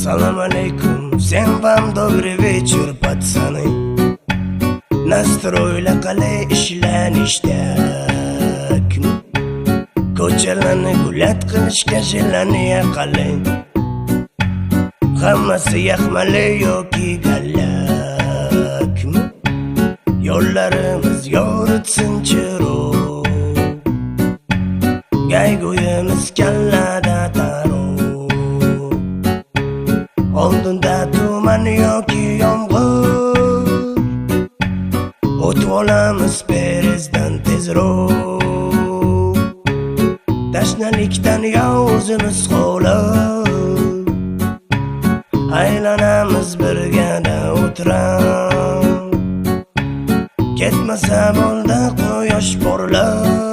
Салам алейкум, всем вам добрый вечер, пацаны. Настройla qalay ishlanishdak, ko'chalarni gullat qilishga jillaniya qalay. Hammasi yaxmali yoki gallak, yo'llarimiz yoritsin chiroq, gayguyimiz kallada taro. Oldinda tuman yoki yomg'ir, o'tib olamiz perezdan tezroq. Tashnalikdan o'zimiz qolib, aylanamiz birgada o'tirib. Ketmasa bo'ldi quyosh porlab,